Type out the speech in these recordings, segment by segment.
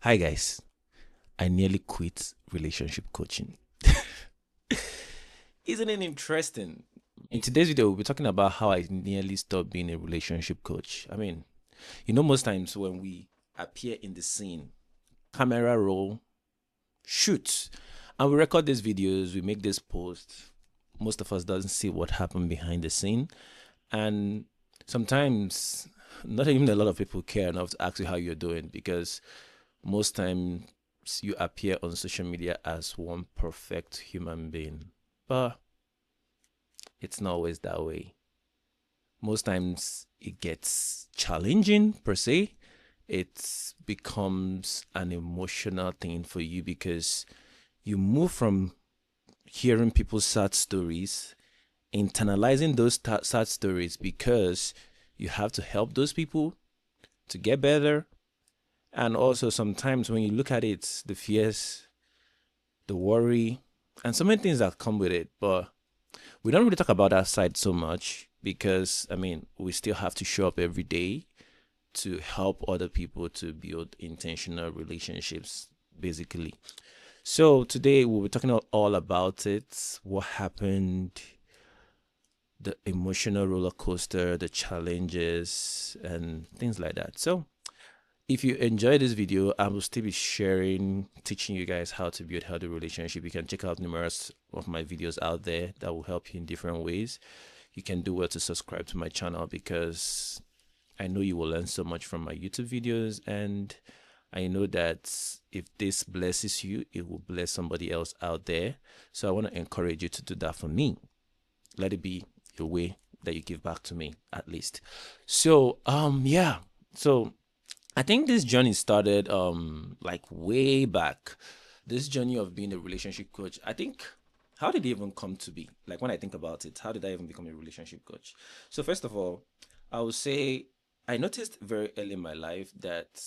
Hi guys, I nearly quit relationship coaching. Isn't it interesting? In today's video, we'll be talking about how I nearly stopped being a relationship coach. Most times when we appear in the scene, camera roll, shoot, and we record these videos, we make this post. Most of us doesn't see what happened behind the scene, and sometimes not even a lot of people care enough to ask you how you're doing because most times you appear on social media as one perfect human being, but it's not always that way. Most times it gets challenging per se. It becomes an emotional thing for you because you move from hearing people's sad stories, internalizing those sad stories because you have to help those people to get better. And also, sometimes when you look at it, the fears, the worry, and so many things that come with it. But we don't really talk about that side so much because, we still have to show up every day to help other people to build intentional relationships, basically. So today we'll be talking all about it, what happened, the emotional roller coaster, the challenges, and things like that. So if you enjoy this video, I will still be sharing, teaching you guys how to build healthy relationship. You can check out numerous of my videos out there that will help you in different ways. You can do well to subscribe to my channel because I know you will learn so much from my YouTube videos, and I know that if this blesses you, it will bless somebody else out there. So I want to encourage you to do that for me. Let it be a way that you give back to me, at least. So yeah. So I think this journey started like way back. This journey of being a relationship coach. I think, how did it even come to be? Like, when I think about it, how did I even become a relationship coach? So first of all, I would say I noticed very early in my life that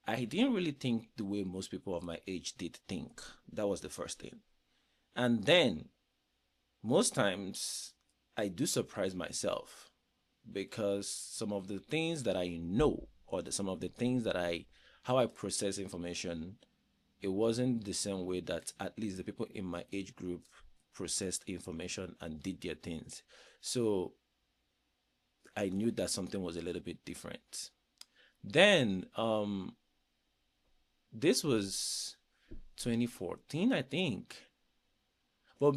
I didn't really think the way most people of my age did think. That was the first thing. And then most times I do surprise myself because some of the things that I know, or some of the things that how I process information, it wasn't the same way that at least the people in my age group processed information and did their things. So I knew that something was a little bit different. Then this was 2014, I think. But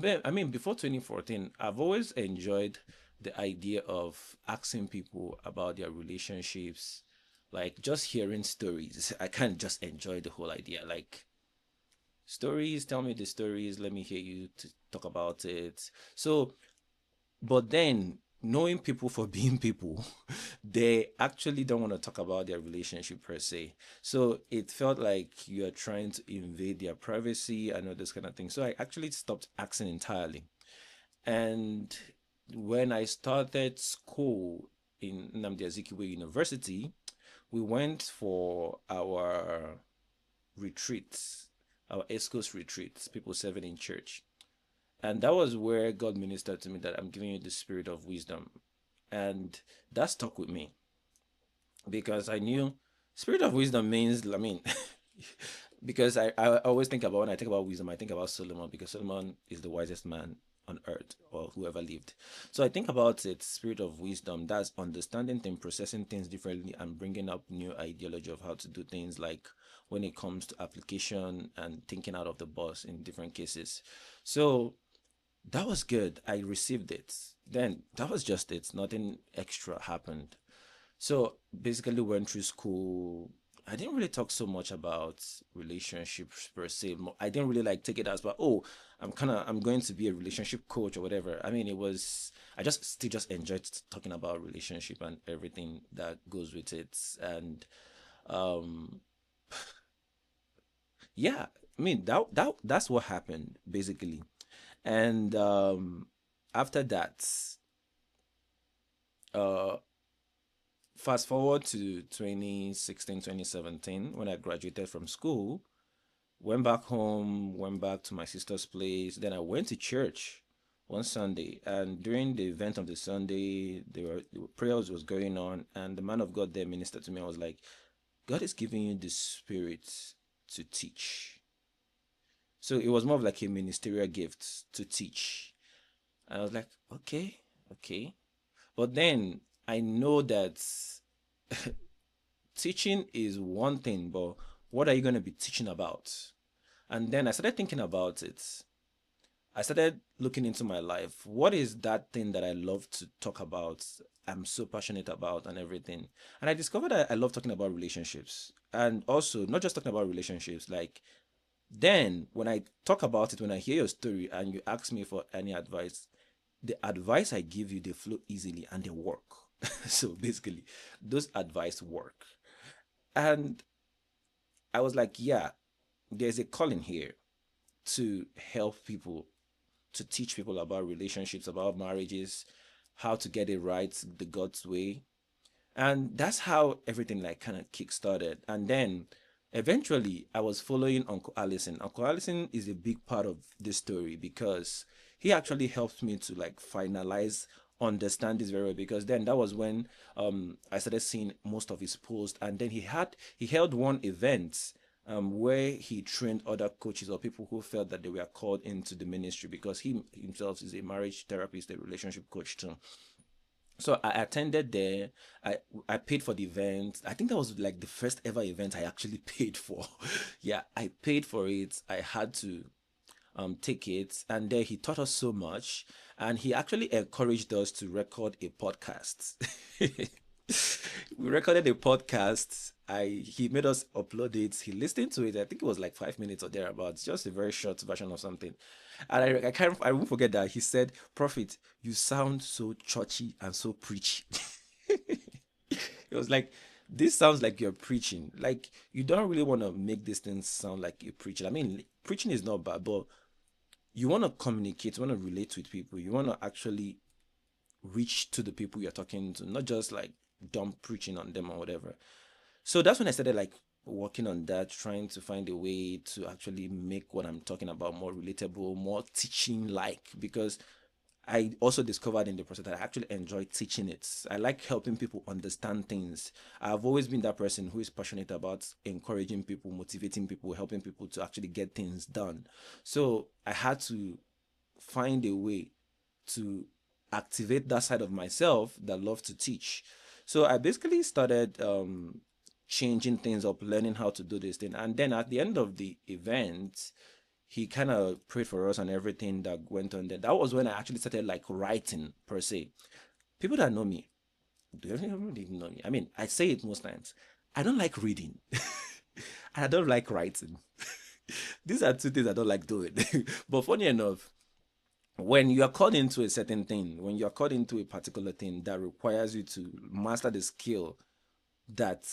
before 2014, I've always enjoyed the idea of asking people about their relationships, like just hearing stories. I can't just enjoy the whole idea. Like, stories, tell me the stories, let me hear you to talk about it. So, but then knowing people for being people, they actually don't want to talk about their relationship per se. So it felt like you are trying to invade their privacy and all this kind of thing. So I actually stopped asking entirely. And when I started school in Nnamdi Azikiwe University, we went for our retreats, our ESCOS retreats, people serving in church. And that was where God ministered to me that I'm giving you the spirit of wisdom. And that stuck with me because I knew spirit of wisdom means, because I always think about, when I think about wisdom, I think about Solomon because Solomon is the wisest man on earth or whoever lived. So I think about it, spirit of wisdom, that's understanding things, processing things differently, and bringing up new ideology of how to do things, like when it comes to application and thinking out of the box in different cases. So that was good. I received it. Then that was just it. Nothing extra happened. So basically went through school. I didn't really talk so much about relationships per se. I didn't really like take it as, but oh, I'm going to be a relationship coach or whatever. It was, I just still just enjoyed talking about relationship and everything that goes with it. And um yeah, that's what happened basically. And after that, uh fast forward to 2016, 2017, when I graduated from school, went back home, went back to my sister's place. Then I went to church one Sunday, and during the event of the Sunday, the prayers was going on, and the man of God there ministered to me. I was like, God is giving you the spirit to teach. So it was more of like a ministerial gift to teach. And I was like, okay, okay. But then I know that teaching is one thing, but what are you going to be teaching about? And then I started thinking about it. I started looking into my life. What is that thing that I love to talk about? I'm so passionate about and everything. And I discovered that I love talking about relationships. And also, not just talking about relationships, like then when I talk about it, when I hear your story and you ask me for any advice, the advice I give you, they flow easily and they work. So basically, those advice work. And I was like, yeah, there's a calling here to help people, to teach people about relationships, about marriages, how to get it right the God's way. And that's how everything like kind of kick started. And then eventually I was following Uncle Allison. Uncle Allison is a big part of this story because he actually helped me to like finalize understand this very well, because then that was when I started seeing most of his posts. And then he held one event where he trained other coaches or people who felt that they were called into the ministry, because he himself is a marriage therapist, a relationship coach too. So I attended there. I I paid for the event. I think that was like the first ever event I actually paid for. Yeah, I paid for it. I had to take it, and then he taught us so much, and he actually encouraged us to record a podcast. We recorded a podcast. He made us upload it. He listened to it. I think it was like 5 minutes or thereabouts, just a very short version of something. And I won't forget that he said, "Prophet, you sound so churchy and so preachy." It was like, this sounds like you're preaching. Like you don't really want to make these things sound like you're preaching. I mean, preaching is not bad, but you want to communicate, you want to relate with people, you want to actually reach to the people you're talking to, not just like dumb preaching on them or whatever. So that's when I started like working on that, trying to find a way to actually make what I'm talking about more relatable, more teaching like, because I also discovered in the process that I actually enjoy teaching it. I like helping people understand things. I've always been that person who is passionate about encouraging people, motivating people, helping people to actually get things done. So I had to find a way to activate that side of myself that love to teach. So I basically started changing things up, learning how to do this thing. And then at the end of the event, he kind of prayed for us and everything that went on there. That was when I actually started like writing per se. People that know me, they don't even know me. I mean, I say it most times. I don't like reading. I don't like writing. These are two things I don't like doing. But funny enough, when you are called into a certain thing, when you are called into a particular thing that requires you to master the skill that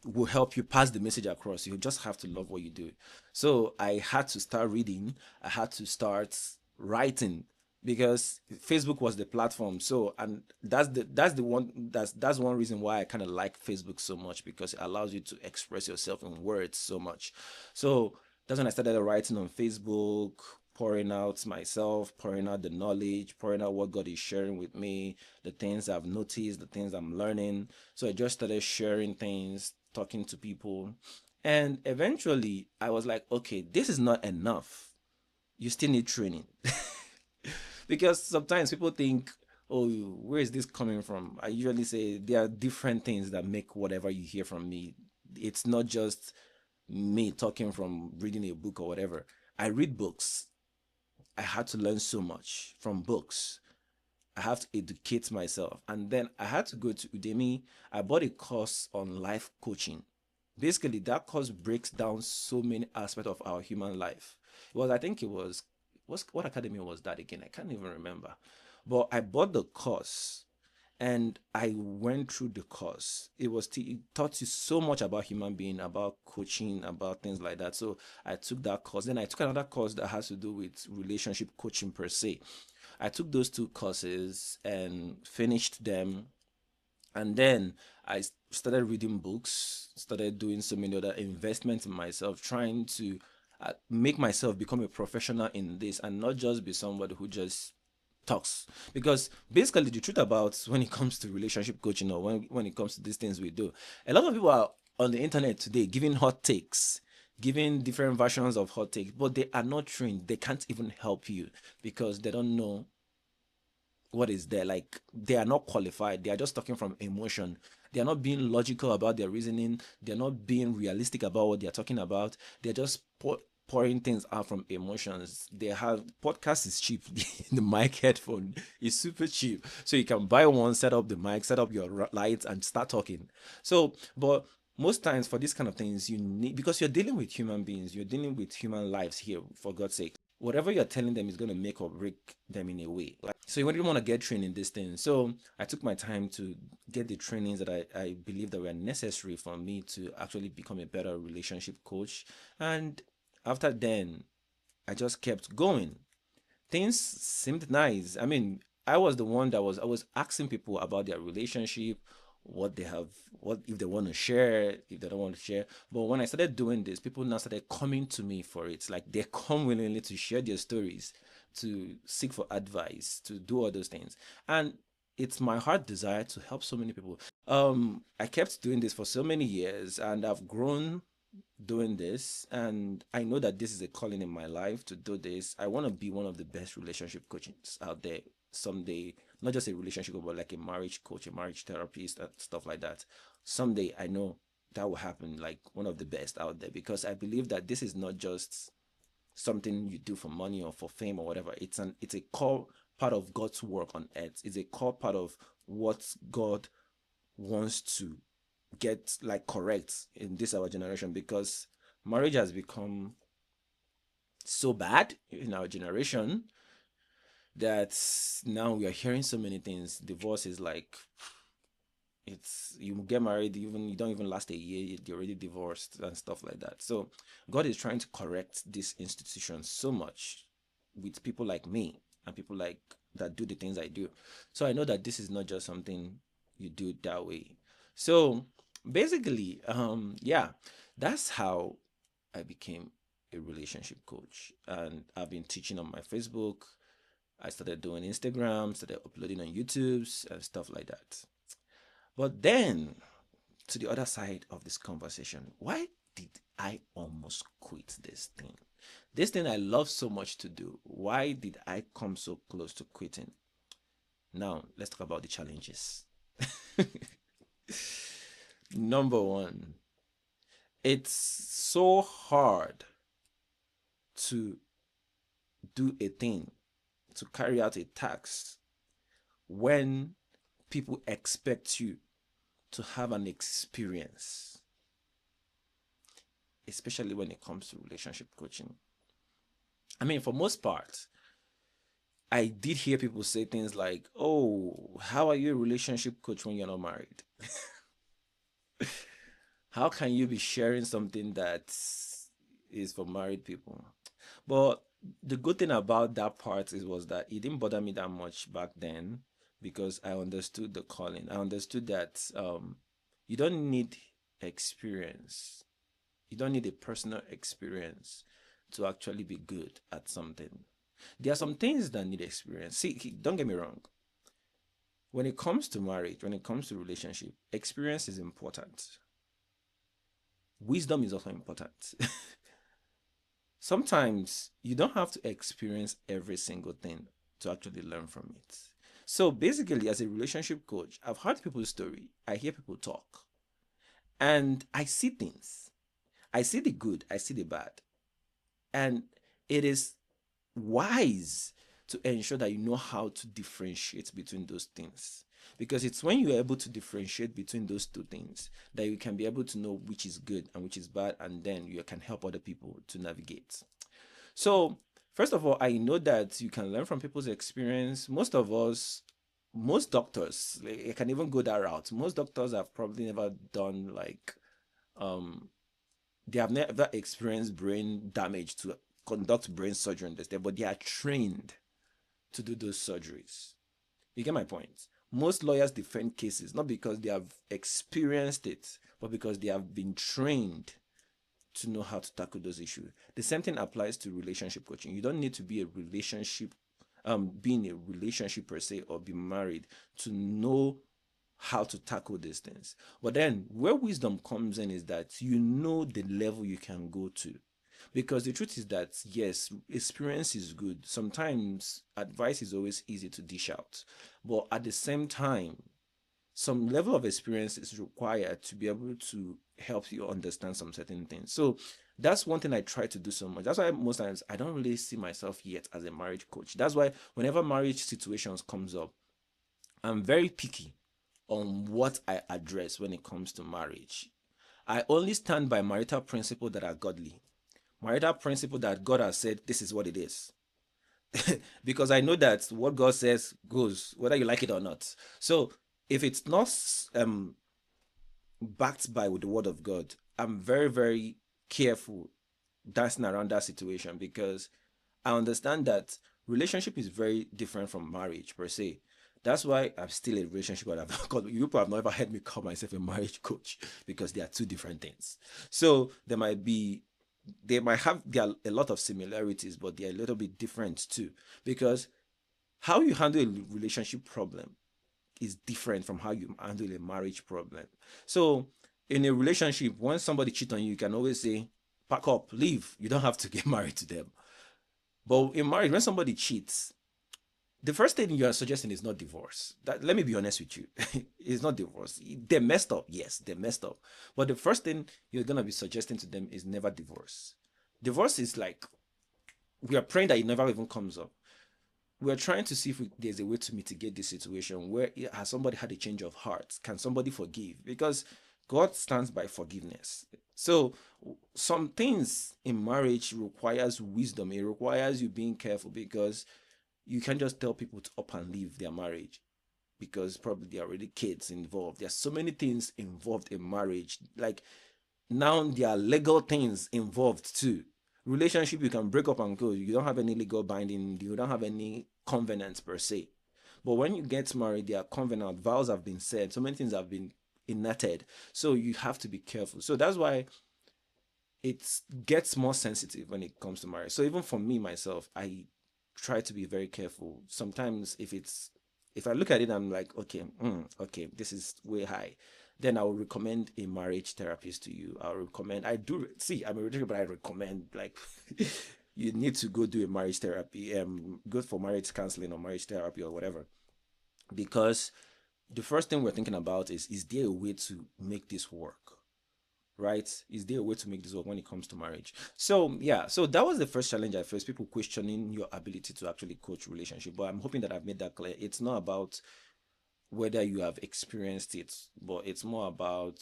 will help you pass the message across, you just have to love what you do. So I had to start reading, I had to start writing, because Facebook was the platform. So, and that's one reason why I kind of like Facebook so much, because it allows you to express yourself in words so much. So that's when I started writing on Facebook, pouring out myself, pouring out the knowledge, pouring out what God is sharing with me, the things I've noticed, the things I'm learning. So I just started sharing things, talking to people. And eventually I was like, okay, this is not enough. You still need training. Because sometimes people think, oh, where is this coming from? I usually say there are different things that make whatever you hear from me. It's not just me talking from reading a book or whatever. I read books. I had to learn so much from books. I have to educate myself. And then I had to go to Udemy. I bought a course on life coaching. Basically, that course breaks down so many aspects of our human life. I think what academy was that again? I can't even remember. But I bought the course and I went through the course. It taught you so much about human being, about coaching, about things like that. So I took that course. Then I took another course that has to do with relationship coaching per se. I took those two courses and finished them, and then I started reading books, started doing so many other investments in myself, trying to make myself become a professional in this and not just be somebody who just talks. Because basically, the truth about when it comes to relationship coaching, or when it comes to these things we do, a lot of people are on the internet today giving hot takes, giving different versions of hot takes, but they are not trained. They can't even help you because they don't know what is there. Like, they are not qualified. They are just talking from emotion. They are not being logical about their reasoning. They're not being realistic about what they're talking about. They're just pouring things out from emotions. They have podcast is cheap. The mic headphone is super cheap. So you can buy one, set up the mic, set up your lights, and start talking. So, but most times for these kind of things, you need, because you're dealing with human beings, you're dealing with human lives here, for God's sake. Whatever you're telling them is going to make or break them in a way. Like, so you really want to get trained in this thing. So I took my time to get the trainings that I believe that were necessary for me to actually become a better relationship coach. And after then, I just kept going. Things seemed nice. I mean, I was the one that was asking people about their relationship, what they have, what if they want to share, if they don't want to share. But when I started doing this, people now started coming to me for it. Like, they come willingly to share their stories, to seek for advice, to do all those things. And it's my heart desire to help so many people. I kept doing this for so many years, and I've grown doing this, and I know that this is a calling in my life to do this. I want to be one of the best relationship coaches out there someday. Not just a relationship coach, but like a marriage coach, a marriage therapist, and stuff like that. Someday I know that will happen, like one of the best out there, because I believe that this is not just something you do for money or for fame or whatever. It's a core part of God's work on earth. It's a core part of what God wants to get like correct in this our generation, because marriage has become so bad in our generation that now we are hearing so many things. Divorce is like, it's, you get married, even you don't even last a year, you're already divorced and stuff like that. So God is trying to correct this institution so much with people like me and people like that do the things I do. So I know that this is not just something you do that way. So basically, yeah, that's how I became a relationship coach. And I've been teaching on my Facebook. I started doing Instagram, started uploading on YouTube and stuff like that. But then, to the other side of this conversation, why did I almost quit this thing? This thing I love so much to do. Why did I come so close to quitting? Now, let's talk about the challenges. Number one, it's so hard to do a thing, to carry out a task, when people expect you to have an experience, especially when it comes to relationship coaching. I mean, for most part, I did hear people say things like, "Oh, how are you a relationship coach when you're not married? How can you be sharing something that is for married people?" But the good thing about that part was that it didn't bother me that much back then, because I understood the calling. I understood that you don't need experience. You don't need a personal experience to actually be good at something. There are some things that need experience. See, don't get me wrong. When it comes to marriage, when it comes to relationship, experience is important. Wisdom is also important. Sometimes you don't have to experience every single thing to actually learn from it. So basically, as a relationship coach, I've heard people's story. I hear people talk, and I see things. I see the good, I see the bad. And it is wise to ensure that you know how to differentiate between those things. Because it's when you're able to differentiate between those two things that you can be able to know which is good and which is bad, and then you can help other people to navigate. So, first of all, I know that you can learn from people's experience. Most of us, most doctors, like, I can even go that route. Most doctors have probably never done like, um, they have never experienced brain damage to conduct brain surgery and this, but they are trained to do those surgeries. You get my point? Most lawyers defend cases not because they have experienced it, but because they have been trained to know how to tackle those issues. The same thing applies to relationship coaching. You don't need to be a relationship, be in a relationship per se, or be married to know how to tackle these things. But then where wisdom comes in is that you know the level you can go to. Because the truth is that, yes, experience is good. Sometimes advice is always easy to dish out. But at the same time, some level of experience is required to be able to help you understand some certain things. So that's one thing I try to do so much. That's why most times I don't really see myself yet as a marriage coach. That's why whenever marriage situations comes up, I'm very picky on what I address when it comes to marriage. I only stand by marital principles that are godly. Marital principle that God has said this is what it is. Because I know that what God says goes, whether you like it or not. So if it's not backed by with the word of God, I'm very, very careful dancing around that situation because I understand that relationship is very different from marriage per se. That's why I'm still in a relationship. But you people have never heard me call myself a marriage coach because they are two different things. So they might have there are a lot of similarities, but they're a little bit different too. Because how you handle a relationship problem is different from how you handle a marriage problem. So in a relationship, when somebody cheats on you, you can always say, pack up, leave. You don't have to get married to them. But in marriage, when somebody cheats, the first thing you are suggesting is not divorce. That let me be honest with you, it's not divorce. They messed up, yes, they messed up. But the first thing you're gonna be suggesting to them is never divorce. Divorce is like we are praying that it never even comes up. We are trying to see if there's a way to mitigate this situation where has somebody had a change of heart? Can somebody forgive? Because God stands by forgiveness. So some things in marriage requires wisdom. It requires you being careful because you can't just tell people to up and leave their marriage because probably there are already kids involved. There's so many things involved in marriage. Like now there are legal things involved too. Relationship you can break up and go. You don't have any legal binding. You don't have any covenants per se. But when you get married, there are covenant vows have been said. So many things have been enacted. So you have to be careful. So that's why it gets more sensitive when it comes to marriage. So even for me myself, I try to be very careful. Sometimes if I look at it, I'm like, okay, okay, this is way high. Then I will recommend a marriage therapist to you. I'll recommend. I do see. I'm a relationship, but I recommend like you need to go do a marriage therapy. Go for marriage counseling or marriage therapy or whatever, because the first thing we're thinking about is there a way to make this work? Right? Is there a way to make this work when it comes to marriage? So yeah, so that was the first challenge I faced, people questioning your ability to actually coach relationship. But I'm hoping that I've made that clear. It's not about whether you have experienced it, but it's more about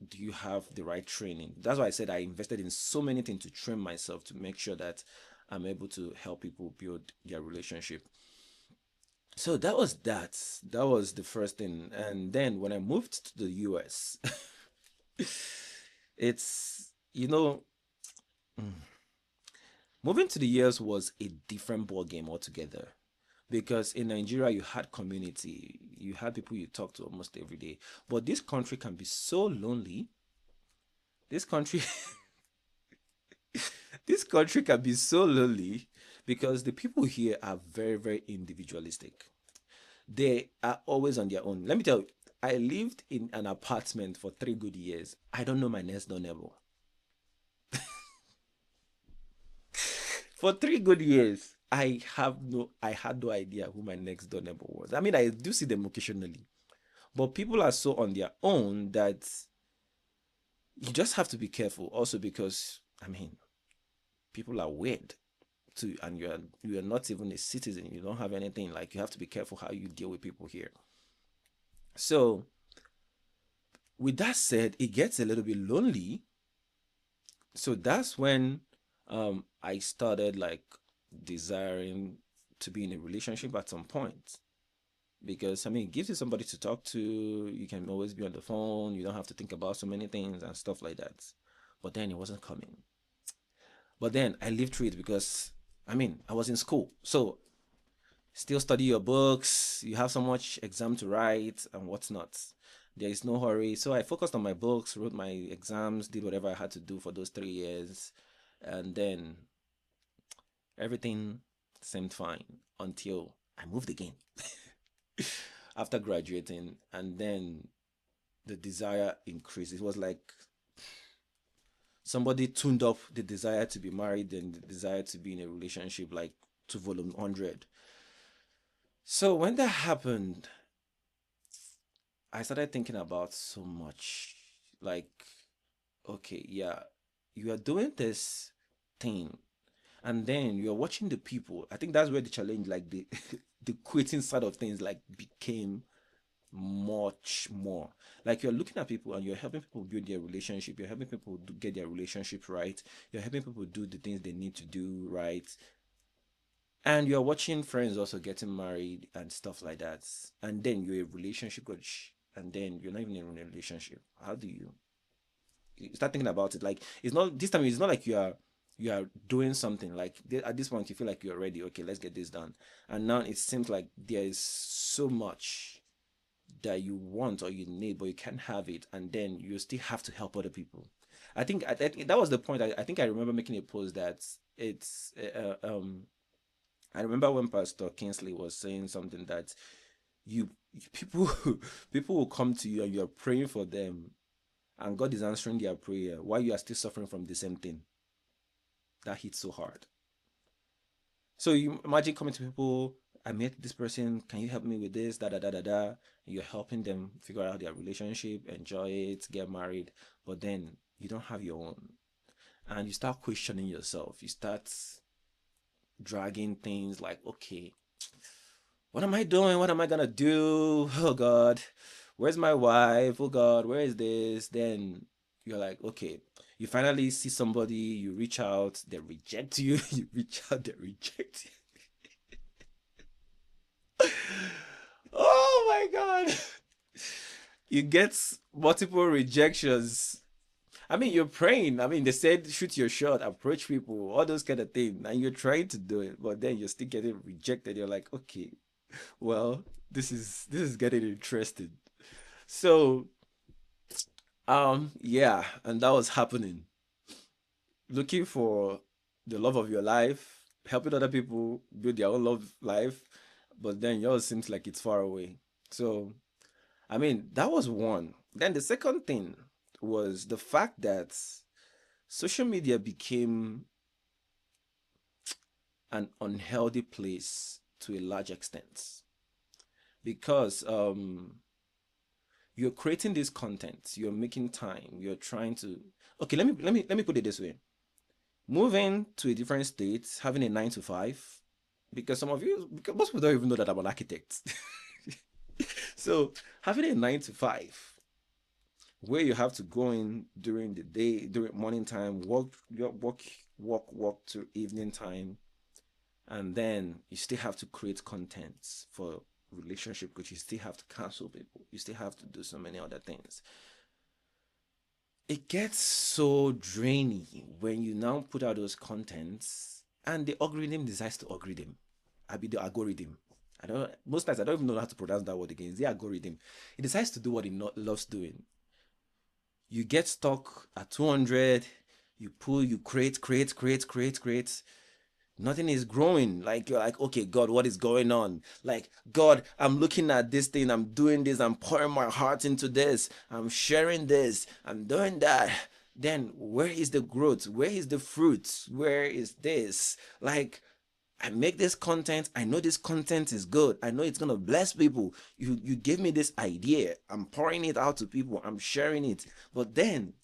do you have the right training? That's why I said I invested in so many things to train myself to make sure that I'm able to help people build their relationship. So that was that. That was the first thing. And then when I moved to the US, it's, moving to the US was a different ball game altogether. Because in Nigeria, you had community, you had people you talk to almost every day. But this country can be so lonely. This country, this country can be so lonely because the people here are very, very individualistic. They are always on their own. Let me tell you, I lived in an apartment for 3 good years. I don't know my next door neighbor. For 3 good years, I had no idea who my next door neighbor was. I mean, I do see them occasionally, but people are so on their own that you just have to be careful. Also, because I mean, people are weird too, and you are not even a citizen. You don't have anything. Like you have to be careful how you deal with people here. So, with that said, it gets a little bit lonely. So that's when I started like desiring to be in a relationship at some point. Because I mean, it gives you somebody to talk to. You can always be on the phone. You don't have to think about so many things and stuff like that. But then it wasn't coming. But then I lived through it because I mean, I was in school. So still study your books. You have so much exam to write and whatnot. There is no hurry. So I focused on my books, wrote my exams, did whatever I had to do for those 3 years. And then everything seemed fine until I moved again. after graduating, and then the desire increased. It was like somebody tuned up the desire to be married and the desire to be in a relationship like to volume 100. So when that happened, I started thinking about so much. Like, okay, yeah, you are doing this thing, and then you're watching the people. I think that's where the challenge, like the the quitting side of things, like became much more. Like you're looking at people and you're helping people build their relationship. You're helping people get their relationship right. You're helping people do the things they need to do right. And you're watching friends also getting married and stuff like that. And then you're a relationship coach, and then you're not even in a relationship. How do you start thinking about it? Like it's not this time. It's not like you are doing something like at this point you feel like you're ready. Okay, let's get this done. And now it seems like there is so much that you want or you need, but you can't have it, and then you still have to help other people. I think that was the point. I think I remember making a post that it's I remember when Pastor Kingsley was saying something that people people will come to you and you're praying for them, and God is answering their prayer while you are still suffering from the same thing. That hits so hard. So you imagine coming to people, I met this person, can you help me with this? Da da da da da. And you're helping them figure out their relationship, enjoy it, get married, but then you don't have your own. And you start questioning yourself. You start dragging things like, okay, what am I doing? What am I gonna do? Oh God, where's my wife? Oh God, where is this? Then you're like, okay, you finally see somebody, you reach out, they reject you, you reach out, they reject you. Oh my God. You get multiple rejections. I mean, you're praying. I mean, they said shoot your shot, approach people, all those kind of things, and you're trying to do it, but then you're still getting rejected. You're like, okay, well, this is getting interesting. So, yeah, and that was happening. Looking for the love of your life, helping other people build their own love life, but then yours seems like it's far away. So, I mean, that was one. Then the second thing was the fact that social media became an unhealthy place to a large extent because you're creating this content, you're making time, you're trying to. Okay, let me put it this way. Moving to a different state, having a 9 to 5, because some of you, because most people don't even know that I'm an architect. So having a 9 to 5 where you have to go in during the day, during morning time, walk to evening time, and then you still have to create content for relationship, because you still have to counsel people, you still have to do so many other things. It gets so draining when you now put out those contents and the algorithm decides to algorithm. I be the algorithm. I don't. Most times I don't even know how to pronounce that word again. It's the algorithm. It decides to do what it not, loves doing. You get stuck at 200. You pull. You create. Nothing is growing. Like you're like, okay, God, what is going on? Like, God, I'm looking at this thing, I'm doing this, I'm pouring my heart into this, I'm sharing this, I'm doing that. Then where is the growth? Where is the fruit? Where is this? Like, I make this content. I know this content is good. I know it's gonna bless people. You give me this idea. I'm pouring it out to people. I'm sharing it. But then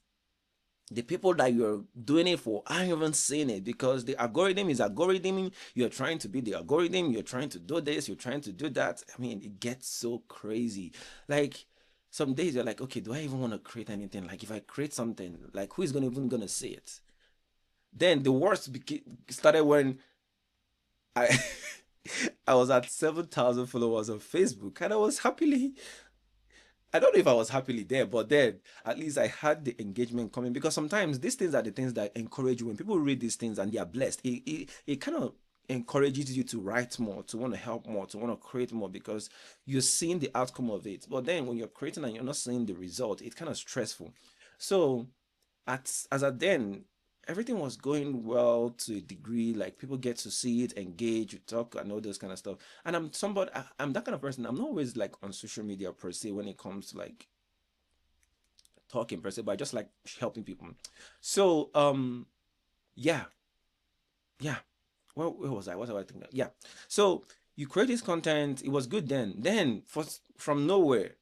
the people that you're doing it for aren't even seeing it, because the algorithm is algorithming. You're trying to be the algorithm, you're trying to do this, you're trying to do that. I mean, it gets so crazy. Like some days you're like, okay, do I even want to create anything? Like if I create something, like who is gonna even gonna see it? Then the worst started when I I was at 7,000 followers on Facebook, and I don't know if I was happily there, but then at least I had the engagement coming, because sometimes these things are the things that encourage you. When people read these things and they are blessed, it kind of encourages you to write more, to want to help more, to want to create more, because you're seeing the outcome of it. But then when you're creating and you're not seeing the result, it's kind of stressful. So as at then, everything was going well to a degree. Like people get to see it, engage, talk, and all those kind of stuff. And I'm that kind of person. I'm not always like on social media per se when it comes to like talking per se, but I just like helping people. So yeah, yeah. Well, where was I? What was I thinking? Yeah. So you create this content. It was good then. Then from nowhere,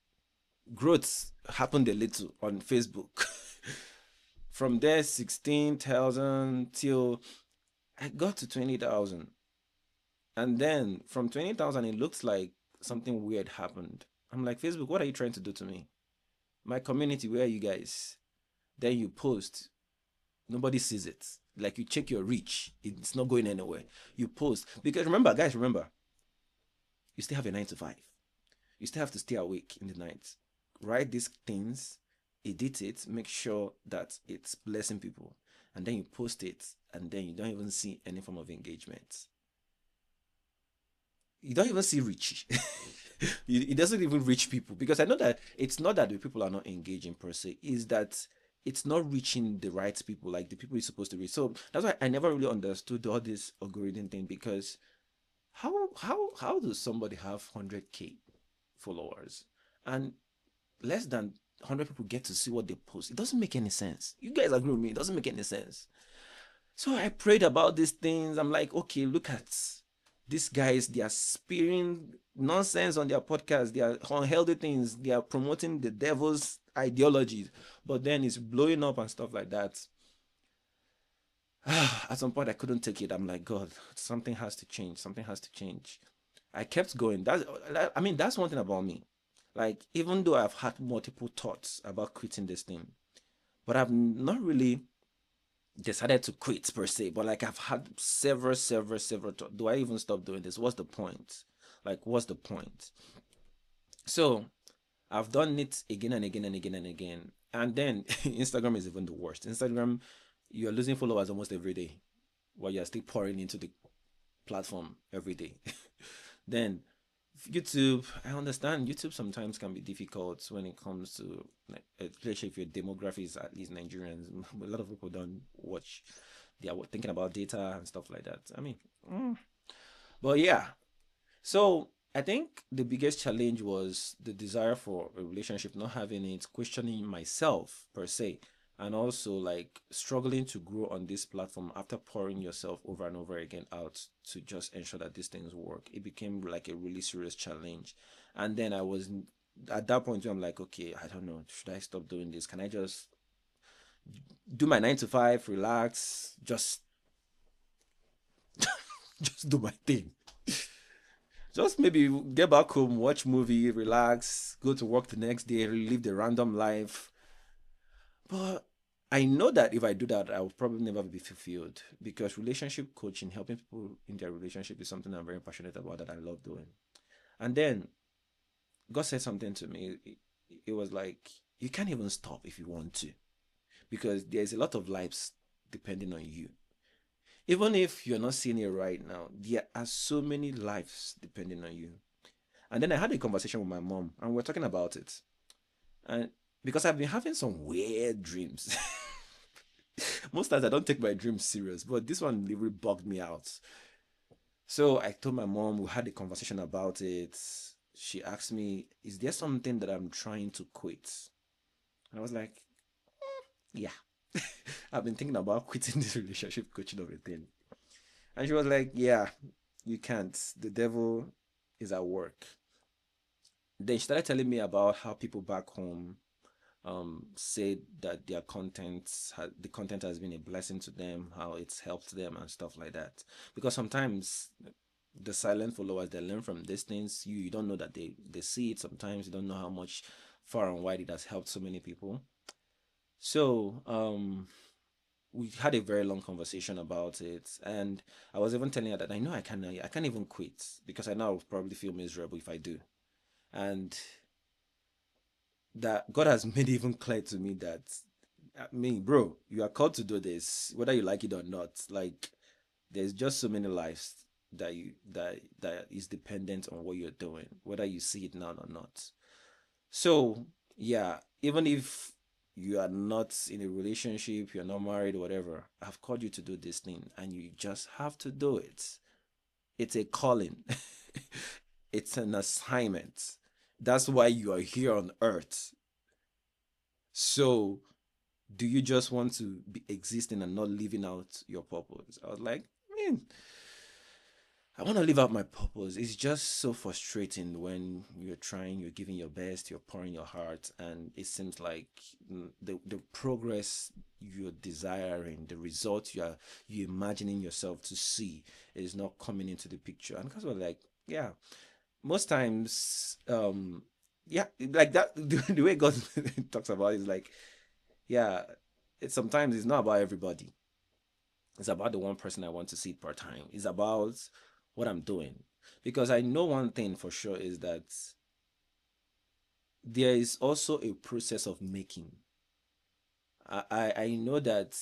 growth happened a little on Facebook. From there, 16,000 till I got to 20,000. And then from 20,000, it looks like something weird happened. I'm like, Facebook, what are you trying to do to me? My community, where are you guys? Then you post, nobody sees it. Like you check your reach, it's not going anywhere. You post. Because remember, guys, remember, you still have a 9 to 5. You still have to stay awake in the night. Write these things, edit it, make sure that it's blessing people. And then you post it, and then you don't even see any form of engagement. You don't even see reach. It doesn't even reach people because I know that it's not that the people are not engaging per se, is that it's not reaching the right people, like the people it's supposed to reach. So that's why I never really understood all this algorithm thing because how does somebody have 100K followers and less than 100 people get to see what they post? It doesn't make any sense. You guys agree with me? It doesn't make any sense. So I prayed about these things. I'm like, okay, look at these guys. They are spewing nonsense on their podcast. They are unhealthy things. They are promoting the devil's ideologies. But then it's blowing up and stuff like that. At some point, I couldn't take it. I'm like, God, something has to change. Something has to change. I kept going. That's one thing about me. Like, even though I've had multiple thoughts about quitting this thing, but I've not really decided to quit per se, but like I've had several. Do I even stop doing this? What's the point? Like, what's the point? So I've done it again and again and again and again. And then Instagram is even the worst. Instagram, you're losing followers almost every day while you're still pouring into the platform every day. Then YouTube, I understand YouTube sometimes can be difficult when it comes to like, especially if your demography is at least Nigerians. A lot of people don't watch. They are thinking about data and stuff like that. I mean, but yeah. So I think the biggest challenge was the desire for a relationship, not having it, questioning myself per se, and also like struggling to grow on this platform after pouring yourself over and over again out to just ensure that these things work. It became like a really serious challenge. And then I was at that point where I'm like, okay, I don't know, should I stop doing this? Can I just do my 9 to 5, relax, just do my thing? Just maybe get back home, watch movie, relax, go to work the next day, live the random life. But I know that if I do that, I will probably never be fulfilled because relationship coaching, helping people in their relationship is something I'm very passionate about that I love doing. And then God said something to me. It was like, you can't even stop if you want to because there's a lot of lives depending on you. Even if you're not seeing it right now, there are so many lives depending on you. And then I had a conversation with my mom and we are talking about it. And because I've been having some weird dreams. Most times I don't take my dreams serious, but this one really bugged me out. So I told my mom, we had a conversation about it. She asked me, is there something that I'm trying to quit? And I was like, yeah. I've been thinking about quitting this relationship coaching of a thing. And she was like, yeah, you can't. The devil is at work. Then she started telling me about how people back home said that the content has been a blessing to them, how it's helped them and stuff like that. Because sometimes the silent followers, they learn from these things. You don't know that they see it. Sometimes you don't know how much far and wide it has helped so many people. So we had a very long conversation about it, and I was even telling her that I know I can't even quit because I know I'll probably feel miserable if I do. And that God has made it even clear to me that, I mean, bro, you are called to do this, whether you like it or not. Like, there's just so many lives that is dependent on what you're doing, whether you see it now or not. So, yeah, even if you are not in a relationship, you're not married, whatever. I've called you to do this thing and you just have to do it. It's a calling. It's an assignment. That's why you are here on earth. So, do you just want to be existing and not living out your purpose? I was like, I mean, I want to live out my purpose. It's just so frustrating when you're trying, you're giving your best, you're pouring your heart, and it seems like the progress you're desiring, the result you imagining yourself to see is not coming into the picture. And because we're like, yeah, most times, yeah, like that, the way God talks about it is like, yeah, it's sometimes it's not about everybody. It's about the one person I want to see per time. It's about what I'm doing. Because I know one thing for sure is that there is also a process of making. I know that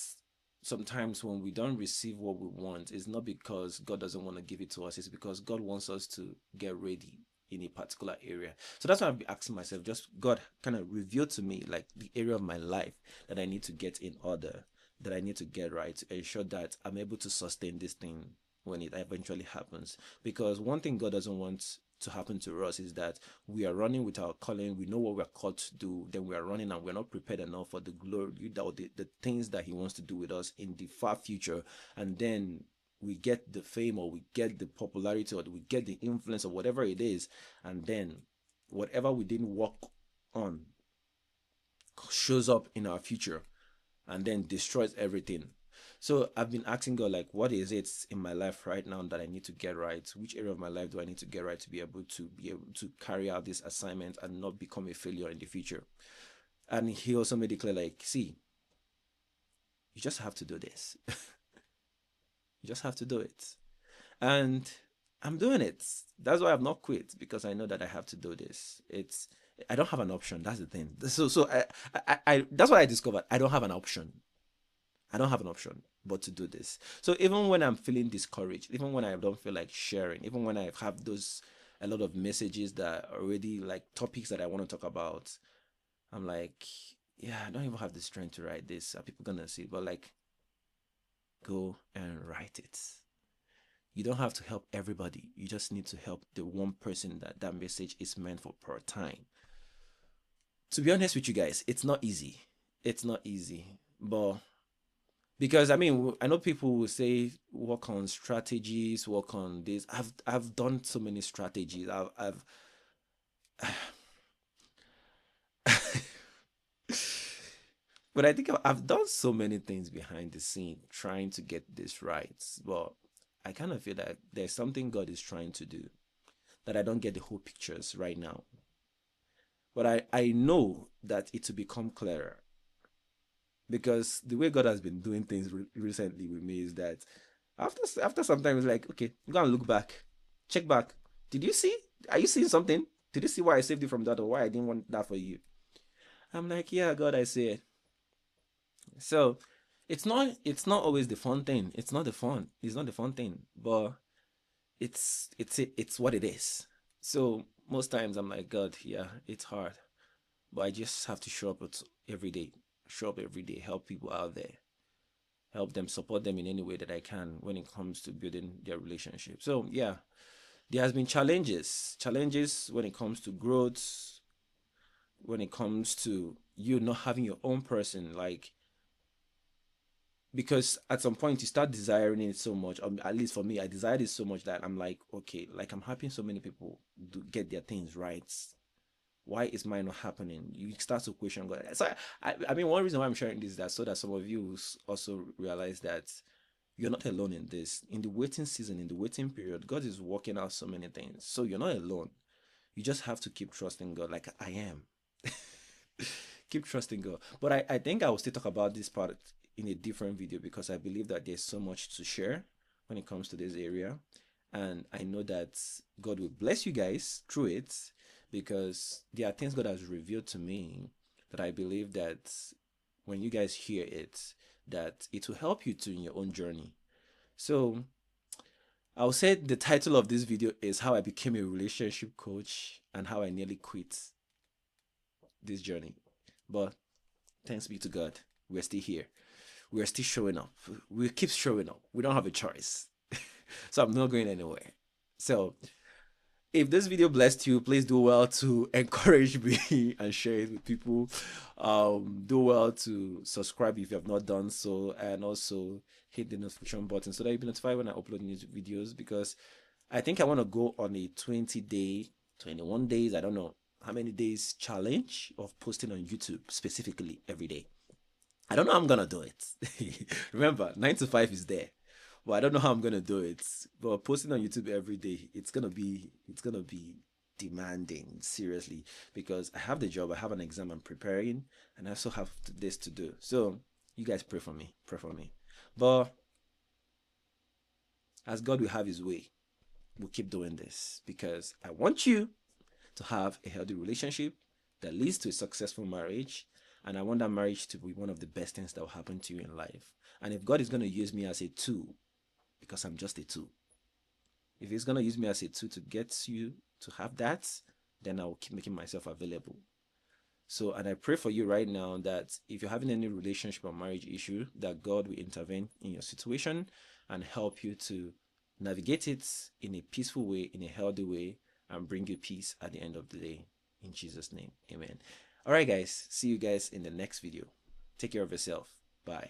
sometimes when we don't receive what we want, it's not because God doesn't want to give it to us, it's because God wants us to get ready in a particular area. So that's why I've been asking myself, just God kind of reveal to me like the area of my life that I need to get in order, that I need to get right to ensure that I'm able to sustain this thing when it eventually happens. Because one thing God doesn't want to happen to us is that we are running with our calling, we know what we're called to do, then we are running and we're not prepared enough for the glory, the things that He wants to do with us in the far future. And then we get the fame or we get the popularity or we get the influence or whatever it is, and then whatever we didn't work on shows up in our future and then destroys everything. So I've been asking God, like, what is it in my life right now that I need to get right? Which area of my life do I need to get right to be able to carry out this assignment and not become a failure in the future? And He also made it clear, like, see, you just have to do this. You just have to do it. And I'm doing it. That's why I've not quit, because I know that I have to do this. I don't have an option. That's the thing. So that's what I discovered. I don't have an option. I don't have an option but to do this. So even when I'm feeling discouraged, even when I don't feel like sharing, even when I have those a lot of messages that are already like topics that I want to talk about, I'm like, yeah, I don't even have the strength to write this. Are people gonna see it? But like, go and write it. You don't have to help everybody. You just need to help the one person that that message is meant for per time. To be honest with you guys, it's not easy. It's not easy. But because I mean, I know people will say work on strategies, work on this. I've done so many strategies. But I think I've done so many things behind the scene trying to get this right. But I kind of feel that there's something God is trying to do that I don't get the whole pictures right now. But I know that it will become clearer, because the way God has been doing things recently with me is that after some time it's like, okay, go and look back, check back. Did you see? Are you seeing something? Did you see why I saved you from that or why I didn't want that for you? I'm like, yeah, God, I see it. So it's not always the fun thing. It's not the fun. It's not the fun thing, but it's what it is. So most times I'm like, God, yeah, it's hard, but I just have to show up every day. Show up every day, help people out there, help them, support them in any way that I can when it comes to building their relationship. So yeah, there has been challenges when it comes to growth, when it comes to you not having your own person, like, because at some point you start desiring it so much, at least for me, I desired it so much that I'm like, okay, like I'm helping so many people do get their things right. Why is mine not happening? You start to question God. So I mean, one reason why I'm sharing this is that so that some of you also realize that you're not alone in this. In the waiting season, in the waiting period, God is working out so many things. So you're not alone. You just have to keep trusting God, like I am. Keep trusting God. But I think I will still talk about this part in a different video, because I believe that there's so much to share when it comes to this area. And I know that God will bless you guys through it, because there are things God has revealed to me that I believe that when you guys hear it, that it will help you too in your own journey. So I'll say the title of this video is how I became a relationship coach and how I nearly quit this journey. But Thanks be to God. We're still here. We're still showing up. We keep showing up. We don't have a choice. So I'm not going anywhere. So if this video blessed you, please do well to encourage me and share it with people. Do well to subscribe if you have not done so, and also hit the notification button so that you'll be notified when I upload new videos. Because I think I want to go on a 20-day, 21 days, I don't know how many days challenge of posting on YouTube specifically every day. I don't know how I'm gonna do it. Remember, 9 to 5 is there. But I don't know how I'm gonna do it. But posting on YouTube every day, it's gonna be demanding, seriously, because I have the job, I have an exam I'm preparing, and I also have this to do. So you guys pray for me. Pray for me. But as God will have his way, we'll keep doing this because I want you to have a healthy relationship that leads to a successful marriage. And I want that marriage to be one of the best things that will happen to you in life. And if God is going to use me as a tool, because I'm just a tool, if he's going to use me as a tool to get you to have that, then I will keep making myself available. So, and I pray for you right now that if you're having any relationship or marriage issue, that God will intervene in your situation and help you to navigate it in a peaceful way, in a healthy way, and bring you peace at the end of the day. In Jesus' name, amen. All right, guys. See you guys in the next video. Take care of yourself. Bye.